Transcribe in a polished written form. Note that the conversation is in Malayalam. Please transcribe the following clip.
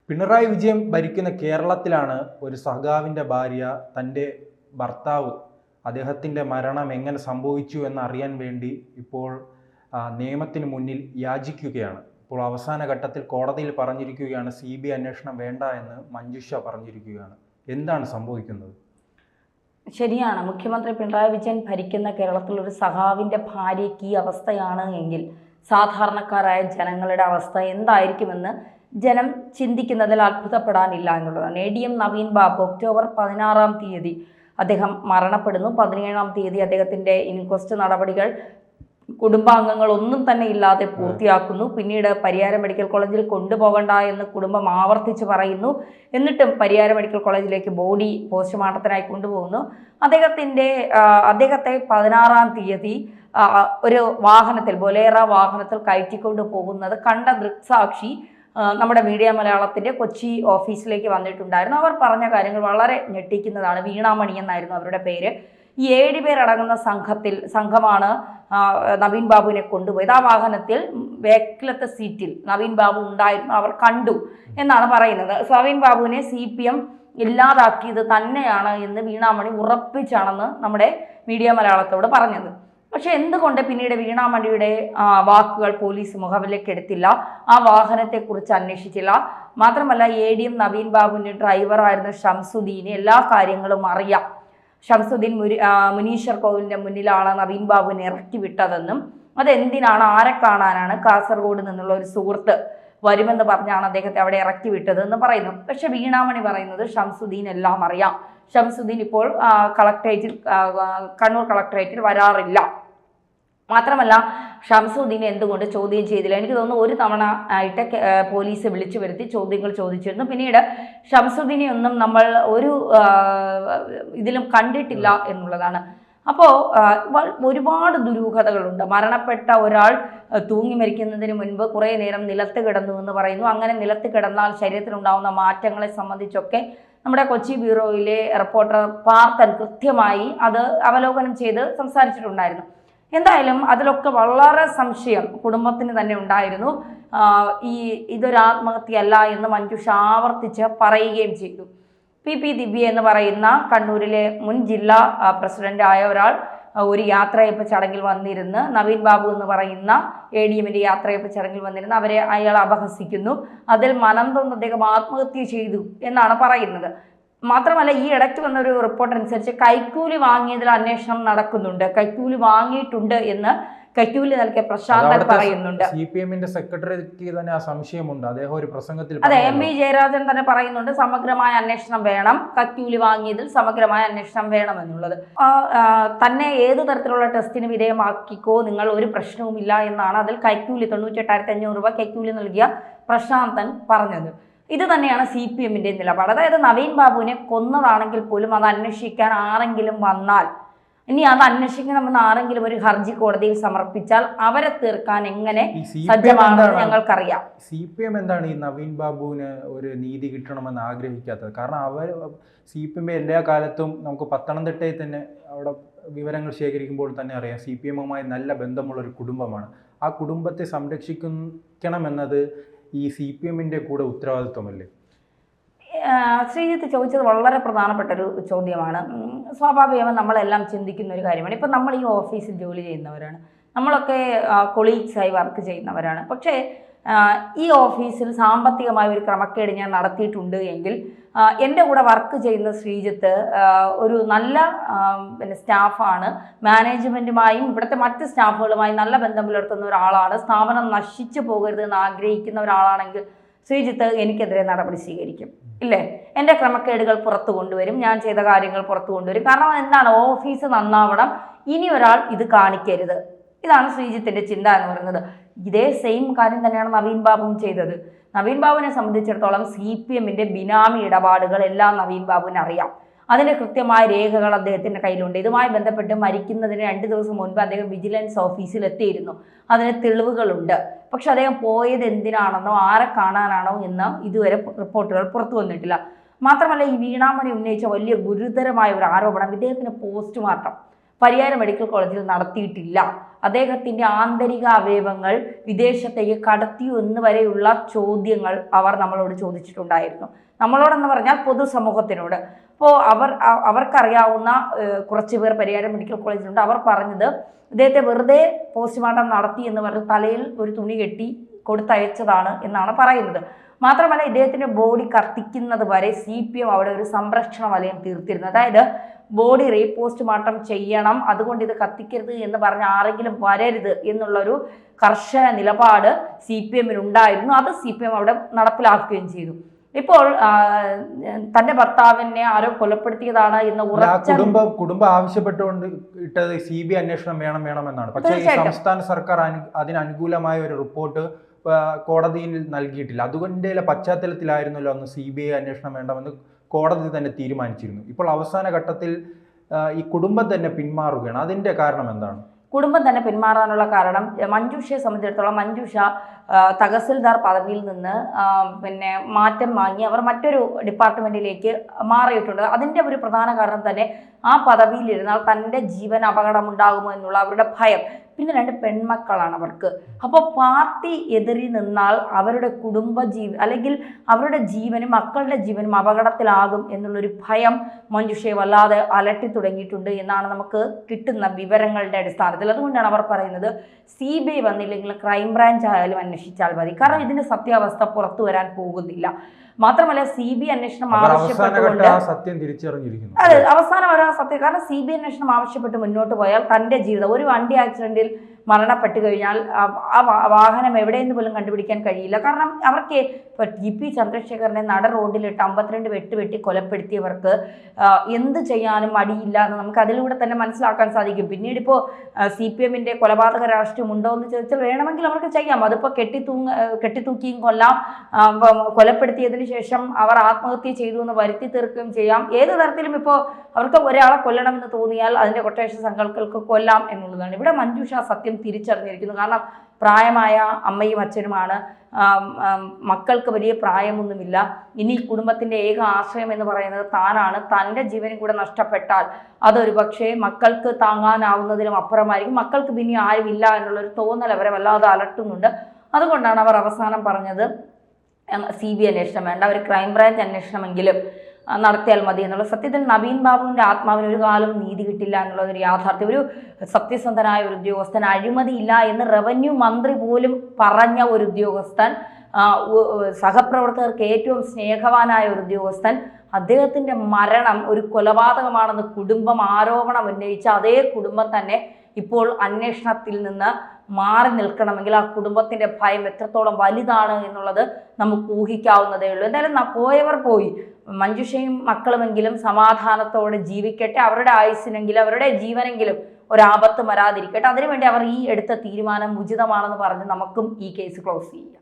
പിണറായി വിജയൻ ഭരിക്കുന്ന കേരളത്തിലാണ് ഒരു സഖാവിൻ്റെ ഭാര്യ തൻ്റെ ഭർത്താവ് അദ്ദേഹത്തിൻ്റെ മരണം എങ്ങനെ സംഭവിച്ചു എന്നറിയാൻ വേണ്ടി ഇപ്പോൾ നിയമത്തിന് മുന്നിൽ യാചിക്കുകയാണ്. ഇപ്പോൾ അവസാന ഘട്ടത്തിൽ കോടതിയിൽ പറഞ്ഞിരിക്കുകയാണ് CBI അന്വേഷണം വേണ്ട എന്ന് മഞ്ജുഷ പറഞ്ഞിരിക്കുകയാണ്. എന്താണ് സംഭവിക്കുന്നത്? ശരിയാണ്. മുഖ്യമന്ത്രി പിണറായി വിജയൻ ഭരിക്കുന്ന കേരളത്തിൽ ഒരു സഖാവിൻ്റെ ഭാര്യയ്ക്ക് ഈ അവസ്ഥയാണ് എങ്കിൽ സാധാരണക്കാരായ ജനങ്ങളുടെ അവസ്ഥ എന്തായിരിക്കുമെന്ന് ജനം ചിന്തിക്കുന്നതിൽ അത്ഭുതപ്പെടാനില്ല എന്നുള്ളതാണ്. ADM നവീൻ ബാബു ഒക്ടോബർ 16-ാം തീയതി അദ്ദേഹം മരണപ്പെടുന്നു. 17-ാം തീയതി അദ്ദേഹത്തിൻ്റെ ഇൻക്വസ്റ്റ് നടപടികൾ കുടുംബാംഗങ്ങൾ ഒന്നും തന്നെ ഇല്ലാതെ പൂർത്തിയാക്കുന്നു. പിന്നീട് പരിയാരം മെഡിക്കൽ കോളേജിൽ കൊണ്ടുപോകണ്ട എന്ന് കുടുംബം ആവർത്തിച്ച് പറയുന്നു. എന്നിട്ടും പരിയാരം മെഡിക്കൽ കോളേജിലേക്ക് ബോഡി പോസ്റ്റ്മോർട്ടത്തിനായി കൊണ്ടുപോകുന്നു. അദ്ദേഹത്തെ 16-ാം തീയതി ഒരു വാഹനത്തിൽ ബൊലേറ വാഹനത്തിൽ കയറ്റിക്കൊണ്ടു പോകുന്നത് കണ്ട ദൃക്സാക്ഷി നമ്മുടെ മീഡിയ മലയാളത്തിൻ്റെ കൊച്ചി ഓഫീസിലേക്ക് വന്നിട്ടുണ്ടായിരുന്നു. അവർ പറഞ്ഞ കാര്യങ്ങൾ വളരെ ഞെട്ടിക്കുന്നതാണ്. വീണാമണി എന്നായിരുന്നു അവരുടെ പേര്. ഈ 7 പേരടങ്ങുന്ന സംഘമാണ് നവീൻ ബാബുവിനെ കൊണ്ടുപോയത്. ആ വാഹനത്തിൽ ബാക്കിലത്തെ സീറ്റിൽ നവീൻ ബാബു ഉണ്ടായിരുന്നു. അവർ കണ്ടു എന്നാണ് പറയുന്നത്. നവീൻ ബാബുവിനെ CPM ഇല്ലാതാക്കിയത് തന്നെയാണ് എന്ന് വീണാമണി ഉറപ്പിച്ചാണെന്ന് നമ്മുടെ മീഡിയ മലയാളത്തോട് പറഞ്ഞത്. പക്ഷെ എന്തുകൊണ്ട് പിന്നീട് വീണാമണിയുടെ വാക്കുകൾ പോലീസ് മുഖവിലേക്ക് എടുത്തില്ല? ആ വാഹനത്തെക്കുറിച്ച് അന്വേഷിച്ചില്ല. മാത്രമല്ല ADM നവീൻ ബാബുവിൻ്റെ ഡ്രൈവറായിരുന്ന ഷംസുദ്ദീന് എല്ലാ കാര്യങ്ങളും അറിയാം. ഷംസുദ്ദീൻ മുനീശ്വർ കോവിലിൻ്റെ മുന്നിലാണ് നവീൻ ബാബുവിനെ ഇറക്കി വിട്ടതെന്നും അതെന്തിനാണ്, ആരെ കാണാനാണ്, കാസർഗോഡ് നിന്നുള്ള ഒരു സുഹൃത്ത് വരുമെന്ന് പറഞ്ഞാണ് അദ്ദേഹത്തെ അവിടെ ഇറക്കി വിട്ടതെന്ന് പറയുന്നു. പക്ഷെ വീണാമണി പറയുന്നത് ഷംസുദ്ദീൻ എല്ലാം അറിയാം. ഷംസുദ്ദീൻ ഇപ്പോൾ കണ്ണൂർ കളക്ടറേറ്റിൽ വരാറില്ല. മാത്രമല്ല ഷംസുദ്ദീനെ എന്തുകൊണ്ട് ചോദ്യം ചെയ്തില്ല? എനിക്ക് തോന്നുന്നു ഒരു തവണ ആയിട്ട് പോലീസ് വിളിച്ചു വരുത്തി ചോദ്യങ്ങൾ ചോദിച്ചിരുന്നു. പിന്നീട് ഷംസുദ്ദീനെ ഒന്നും നമ്മൾ ഒരു ഇതിലും കണ്ടിട്ടില്ല എന്നുള്ളതാണ്. അപ്പോൾ ഒരുപാട് ദുരൂഹതകളുണ്ട്. മരണപ്പെട്ട ഒരാൾ തൂങ്ങി മരിക്കുന്നതിന് മുൻപ് കുറേ നേരം നിലത്ത് കിടന്നു എന്ന് പറയുന്നു. അങ്ങനെ നിലത്ത് കിടന്നാൽ ശരീരത്തിലുണ്ടാകുന്ന മാറ്റങ്ങളെ സംബന്ധിച്ചൊക്കെ നമ്മുടെ കൊച്ചി ബ്യൂറോയിലെ റിപ്പോർട്ടർ പാർത്തൻ കൃത്യമായി അത് അവലോകനം ചെയ്ത് സംസാരിച്ചിട്ടുണ്ടായിരുന്നു. എന്തായാലും അതിലൊക്കെ വളരെ സംശയം കുടുംബത്തിന് തന്നെ ഉണ്ടായിരുന്നു. ഇതൊരു ആത്മഹത്യയല്ല എന്ന് മഞ്ജുഷ ആവർത്തിച്ച് പറയുകയും ചെയ്തു. PP ദിവ്യ എന്ന് പറയുന്ന കണ്ണൂരിലെ മുൻ ജില്ലാ പ്രസിഡന്റ് ഒരാൾ ഒരു യാത്രയപ്പ് ചടങ്ങിൽ വന്നിരുന്ന് നവീൻ ബാബു എന്ന് പറയുന്ന ADMന്റെ യാത്രയപ്പ് ചടങ്ങിൽ വന്നിരുന്ന് അയാൾ അപഹസിക്കുന്നു. അതിൽ മനം തോന്നുന്ന അദ്ദേഹം ആത്മഹത്യ ചെയ്തു എന്നാണ് പറയുന്നത്. മാത്രമല്ല ഈ ഇടയ്ക്ക് വന്നൊരു റിപ്പോർട്ട് അനുസരിച്ച് കൈക്കൂലി വാങ്ങിയതിൽ അന്വേഷണം നടക്കുന്നുണ്ട്. കൈക്കൂലി വാങ്ങിയിട്ടുണ്ട് എന്ന് കൈക്കൂലി നൽകിയ പ്രശാന്തൻ പറയുന്നുണ്ട്. CPMന്റെ സെക്രട്ടറിക്ക് തന്നെ ആ സംശയമുണ്ട്. അദ്ദേഹം ഒരു പ്രസംഗത്തിൽ അതെ, MV ജയരാജൻ തന്നെ പറയുന്നുണ്ട് സമഗ്രമായ അന്വേഷണം വേണം, കൈക്കൂലി വാങ്ങിയതിൽ സമഗ്രമായ അന്വേഷണം വേണം എന്നുള്ളത്. തന്നെ ഏതു തരത്തിലുള്ള ടെസ്റ്റിന് വിധേയമാക്കിക്കോ, നിങ്ങൾ ഒരു പ്രശ്നവുമില്ല എന്നാണ് അതിൽ കൈക്കൂലി 98,500 രൂപ കൈക്കൂലി നൽകിയ പ്രശാന്തൻ പറഞ്ഞത്. ഇത് തന്നെയാണ് CPMന്റെ നിലപാട്. അതായത് നവീൻ ബാബുവിനെ കൊന്നതാണെങ്കിൽ പോലും അത് അന്വേഷിക്കാൻ ആരെങ്കിലും വന്നാൽ, ഇനി അത് അന്വേഷിക്കണമെന്ന് ആരെങ്കിലും ഒരു ഹർജി കോടതിയിൽ സമർപ്പിച്ചാൽ അവരെ തീർക്കാൻ എങ്ങനെ സജ്ജമാണെന്ന് ഞങ്ങൾക്കറിയാം. CPM എന്താണ് ഈ നവീൻ ബാബുവിന് ഒരു നീതി കിട്ടണമെന്ന് ആഗ്രഹിക്കാത്തത്? കാരണം CPM എല്ലാ കാലത്തും നമുക്ക് പത്തനംതിട്ടയിൽ തന്നെ അവിടെ വിവരങ്ങൾ ശേഖരിക്കുമ്പോൾ തന്നെ അറിയാം CPMുമായി നല്ല ബന്ധമുള്ള ഒരു കുടുംബമാണ്. ആ കുടുംബത്തെ സംരക്ഷിക്കണമെന്നത് ഈ CPMന്റെ കൂടെ ഉത്തരവാദിത്വമല്ലേ? ശ്രീജിത്ത് ചോദിച്ചത് വളരെ പ്രധാനപ്പെട്ട ഒരു ചോദ്യമാണ്. സ്വാഭാവികമായി നമ്മളെല്ലാം ചിന്തിക്കുന്ന ഒരു കാര്യമാണ്. ഇപ്പം നമ്മൾ ഈ ഓഫീസിൽ ജോലി ചെയ്യുന്നവരാണ്, നമ്മളൊക്കെ കൊളീഗ്സായി വർക്ക് ചെയ്യുന്നവരാണ്. പക്ഷേ ഈ ഓഫീസിൽ സാമ്പത്തികമായ ഒരു ക്രമക്കേട് ഞാൻ നടത്തിയിട്ടുണ്ട് എങ്കിൽ എൻ്റെ കൂടെ വർക്ക് ചെയ്യുന്ന ശ്രീജിത്ത് ഒരു നല്ല സ്റ്റാഫാണ്, മാനേജ്മെൻറ്റുമായും ഇവിടുത്തെ മറ്റ് സ്റ്റാഫുകളുമായി നല്ല ബന്ധം പുലർത്തുന്ന ഒരാളാണ്, സ്ഥാപനം നശിച്ചു പോകരുതെന്ന് ആഗ്രഹിക്കുന്ന ഒരാളാണെങ്കിൽ ശ്രീജിത്ത് എനിക്കെതിരെ നടപടി സ്വീകരിക്കും, ഇല്ലേ? എൻ്റെ ക്രമക്കേടുകൾ പുറത്തു കൊണ്ടുവരും, ഞാൻ ചെയ്ത കാര്യങ്ങൾ പുറത്തു കൊണ്ടുവരും. കാരണം എന്താണ്, ഓഫീസ് നന്നാവണം, ഇനി ഒരാൾ ഇത് കാണിക്കരുത്. ഇതാണ് ശ്രീജിത്തിൻ്റെ ചിന്ത എന്ന് പറയുന്നത്. ഇതേ സെയിം കാര്യം തന്നെയാണ് നവീൻ ബാബുവും ചെയ്തത്. നവീൻ ബാബുവിനെ സംബന്ധിച്ചിടത്തോളം CPMന്റെ ബിനാമി ഇടപാടുകൾ എല്ലാം നവീൻ ബാബുവിന് അറിയാം. അതിൻ്റെ കൃത്യമായ രേഖകൾ അദ്ദേഹത്തിൻ്റെ കയ്യിലുണ്ട്. ഇതുമായി ബന്ധപ്പെട്ട് മരിക്കുന്നതിന് 2 ദിവസം മുൻപ് അദ്ദേഹം വിജിലൻസ് ഓഫീസിൽ എത്തിയിരുന്നു. അതിന് തെളിവുകളുണ്ട്. പക്ഷെ അദ്ദേഹം പോയത് എന്തിനാണെന്നോ ആരെ കാണാനാണോ എന്ന് ഇതുവരെ റിപ്പോർട്ടുകൾ പുറത്തു വന്നിട്ടില്ല. മാത്രമല്ല ഈ വീണാമണി ഉന്നയിച്ച വലിയ ഗുരുതരമായ ഒരു ആരോപണം, ഇദ്ദേഹത്തിന് പരിയാരം മെഡിക്കൽ കോളേജിൽ നടത്തിയിട്ടില്ല. അദ്ദേഹത്തിന്റെ ആന്തരിക അവയവങ്ങൾ വിദേശത്തേക്ക് കടത്തിയോ എന്ന് വരെയുള്ള ചോദ്യങ്ങൾ അവർ നമ്മളോട് ചോദിച്ചിട്ടുണ്ടായിരുന്നു. നമ്മളോടെന്ന് പറഞ്ഞാൽ പൊതുസമൂഹത്തിനോട്. അപ്പോൾ അവർക്കറിയാവുന്ന കുറച്ച് പേർ പരിയാരം മെഡിക്കൽ കോളേജിലുണ്ട്. അവർ പറഞ്ഞത് ഇദ്ദേഹത്തെ വെറുതെ പോസ്റ്റ്മോർട്ടം നടത്തി എന്ന് പറഞ്ഞ് തലയിൽ ഒരു തുണി കെട്ടി കൊടുത്തയച്ചതാണ് എന്നാണ് പറയുന്നത്. മാത്രമല്ല ഇദ്ദേഹത്തിന്റെ ബോഡി കത്തിക്കുന്നത് വരെ CPM അവിടെ ഒരു സംരക്ഷണ വലയം തീർത്തിരുന്നു. അതായത് ബോഡി പോസ്റ്റ്മോർട്ടം ചെയ്യണം, അതുകൊണ്ട് ഇത് കത്തിക്കരുത് എന്ന് പറഞ്ഞ് ആരെങ്കിലും വരരുത് എന്നുള്ളൊരു കർശന നിലപാട് CPM-നുണ്ടായിരുന്നു. അത് CPM അവിടെ നടപ്പിലാക്കുകയും ചെയ്തു. ഇപ്പോൾ തന്റെ ഭർത്താവിനെ ആരോ കൊലപ്പെടുത്തിയതാണ് എന്ന് ഉറച്ച കുടുംബം ആവശ്യപ്പെട്ടുകൊണ്ട് ഇട്ടത് CBI അന്വേഷണം വേണമെന്നാണ്. പക്ഷേ ഈ സംസ്ഥാന സർക്കാർ അതിന് അനുകൂലമായ ഒരു റിപ്പോർട്ട് കോടതിയിൽ നൽകിയിട്ടില്ല. അതുകൊണ്ടേ പശ്ചാത്തലത്തിലായിരുന്നല്ലോ അന്ന് CBI അന്വേഷണം വേണമെന്ന് കോടതി തന്നെ തീരുമാനിച്ചിരുന്നു. ഇപ്പോൾ അവസാന ഘട്ടത്തിൽ ഈ കുടുംബം തന്നെ പിന്മാറുകയാണ്. അതിന്റെ കാരണം എന്താണ്? കുടുംബം തന്നെ പിന്മാറാനുള്ള കാരണം മഞ്ജുഷയെ സംബന്ധിച്ചിടത്തോളം മഞ്ജുഷ തഹസിൽദാർ പദവിയിൽ നിന്ന് മാറ്റം വാങ്ങി അവർ മറ്റൊരു ഡിപ്പാർട്ട്മെന്റിലേക്ക് മാറിയിട്ടുണ്ട്. അതിൻ്റെ ഒരു പ്രധാന കാരണം തന്നെ ആ പദവിയിലിരുന്നാൽ തൻ്റെ ജീവൻ അപകടമുണ്ടാകുമോ എന്നുള്ള അവരുടെ ഭയം. പിന്നെ 2 പെൺമക്കളാണ് അവർക്ക്. അപ്പോൾ പാർട്ടി എതിരി നിന്നാൽ അവരുടെ അല്ലെങ്കിൽ അവരുടെ ജീവനും മക്കളുടെ ജീവനും അപകടത്തിലാകും എന്നുള്ളൊരു ഭയം മഞ്ജുഷയെ വല്ലാതെ അലട്ടി തുടങ്ങിയിട്ടുണ്ട് എന്നാണ് നമുക്ക് കിട്ടുന്ന വിവരങ്ങളുടെ അടിസ്ഥാനത്തിൽ. അതുകൊണ്ടാണ് അവർ പറയുന്നത് CBI വന്നില്ലെങ്കിൽ ക്രൈംബ്രാഞ്ച് ആയാലും അന്വേഷിച്ചാൽ മതി. കാരണം ഇതിന്റെ സത്യാവസ്ഥ പുറത്തു വരാൻ പോകുന്നില്ല. മാത്രമല്ല CBI അന്വേഷണം ആവശ്യപ്പെട്ടുകൊണ്ട് അതെ അവസാനം വരാൻ സത്യം. കാരണം CBI അന്വേഷണം ആവശ്യപ്പെട്ട് മുന്നോട്ട് പോയാൽ തൻ്റെ ജീവിതം ഒരു വണ്ടി ആക്സിഡന്റിൽ മരണപ്പെട്ടു കഴിഞ്ഞാൽ ആ വാഹനം എവിടെയെന്ന് പോലും കണ്ടുപിടിക്കാൻ കഴിയില്ല. കാരണം അവർക്ക് ഇപ്പോൾ TP ചന്ദ്രശേഖരനെ റോഡിലിട്ട് 52 വെട്ടി കൊലപ്പെടുത്തിയവർക്ക് എന്ത് ചെയ്യാനും മടിയില്ല എന്ന് നമുക്ക് അതിലൂടെ തന്നെ മനസ്സിലാക്കാൻ സാധിക്കും. പിന്നീട് ഇപ്പോൾ CPM-ന്റെ കൊലപാതക രാഷ്ട്രീയം ഉണ്ടോ എന്ന് ചോദിച്ചാൽ വേണമെങ്കിൽ അവർക്ക് ചെയ്യാം. അതിപ്പോൾ കെട്ടിത്തൂക്കിയും കൊല്ലാം, കൊലപ്പെടുത്തിയതിന് ശേഷം അവർ ആത്മഹത്യ ചെയ്തു എന്ന് വരുത്തി തീർക്കുകയും ചെയ്യാം. ഏത് തരത്തിലും ഇപ്പോൾ അവർക്ക് ഒരാളെ കൊല്ലണമെന്ന് തോന്നിയാൽ അതിൻ്റെ കൊട്ടേഷൻ സംഘങ്ങൾക്ക് കൊല്ലാം എന്നുള്ളതാണ്. ഇവിടെ മഞ്ജുഷ സത്യം തിരിച്ചറിഞ്ഞിരിക്കുന്നു. കാരണം പ്രായമായ അമ്മയും അച്ഛനുമാണ്, മക്കൾക്ക് വലിയ പ്രായമൊന്നുമില്ല. ഇനി കുടുംബത്തിൻ്റെ ഏക ആശ്രയം എന്ന് പറയുന്നത് താനാണ്. തൻ്റെ ജീവനും കൂടെ നഷ്ടപ്പെട്ടാൽ അതൊരു പക്ഷേ മക്കൾക്ക് താങ്ങാനാവുന്നതിലും അപ്പുറമായിരിക്കും. മക്കൾക്ക് പിന്നെ ആരുമില്ല എന്നുള്ളൊരു തോന്നൽ അവരെ വല്ലാതെ അലട്ടുന്നുണ്ട്. അതുകൊണ്ടാണ് അവർ അവസാനം പറഞ്ഞത് CBI അന്വേഷണം വേണ്ട, ഒരു ക്രൈംബ്രാഞ്ച് അന്വേഷണമെങ്കിലും നടത്തിയാൽ മതി എന്നുള്ള. സത്യത്തിൽ നവീൻ ബാബുവിൻ്റെ ആത്മാവിന് ഒരു കാലവും നീതി കിട്ടില്ല എന്നുള്ളതൊരു യാഥാർത്ഥ്യം. ഒരു സത്യസന്ധനായ ഒരു ഉദ്യോഗസ്ഥൻ, അഴിമതിയില്ല എന്ന് റവന്യൂ മന്ത്രി പോലും പറഞ്ഞ ഒരു ഉദ്യോഗസ്ഥൻ, സഹപ്രവർത്തകർക്ക് ഏറ്റവും സ്നേഹവാനായ ഒരു ഉദ്യോഗസ്ഥൻ, അദ്ദേഹത്തിൻ്റെ മരണം ഒരു കൊലപാതകമാണെന്ന് കുടുംബം ആരോപണം ഉന്നയിച്ച അതേ കുടുംബം തന്നെ ഇപ്പോൾ അന്വേഷണത്തിൽ നിന്ന് മാറി നിൽക്കണമെങ്കിൽ ആ കുടുംബത്തിൻ്റെ ഭയം എത്രത്തോളം വലുതാണ് എന്നുള്ളത് നമുക്ക് ഊഹിക്കാവുന്നതേ ഉള്ളൂ. എന്തായാലും പോയവർ പോയി. മഞ്ജുഷയും മക്കളുമെങ്കിലും സമാധാനത്തോടെ ജീവിക്കട്ടെ, അവരുടെ ആയുസ്സിനെങ്കിലും അവരുടെ ജീവനെങ്കിലും ഒരാപത്ത് വരാതിരിക്കട്ടെ. അതിനുവേണ്ടി അവർ ഈ എടുത്ത തീരുമാനം ഉചിതമാണെന്ന് പറഞ്ഞ് നമുക്കും ഈ കേസ് ക്ലോസ് ചെയ്യാം.